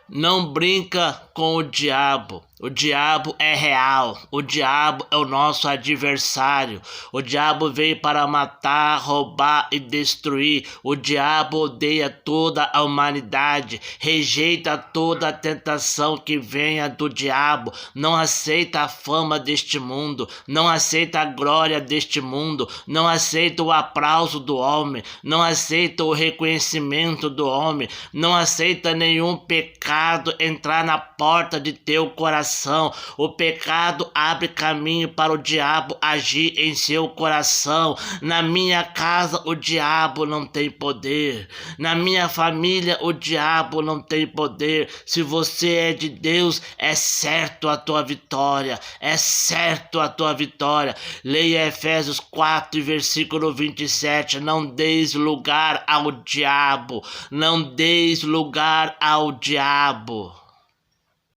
Não brinca com o diabo. O diabo é real. O diabo é o nosso adversário. O diabo veio para matar, roubar e destruir. O diabo odeia toda a humanidade. Rejeita toda a tentação que venha do diabo. Não aceita a fama deste mundo. Não aceita a glória deste mundo. Não aceita o aplauso do homem. Não aceita o reconhecimento do homem. Não aceita nenhum pecado entrar na porta de teu coração. O pecado abre caminho para o diabo agir em seu coração. Na minha casa o diabo não tem poder. Na minha família o diabo não tem poder. Se você é de Deus, é certo a tua vitória. É certo a tua vitória. Leia Efésios 4, versículo 27. Não deis lugar ao diabo. Não deis lugar ao diabo.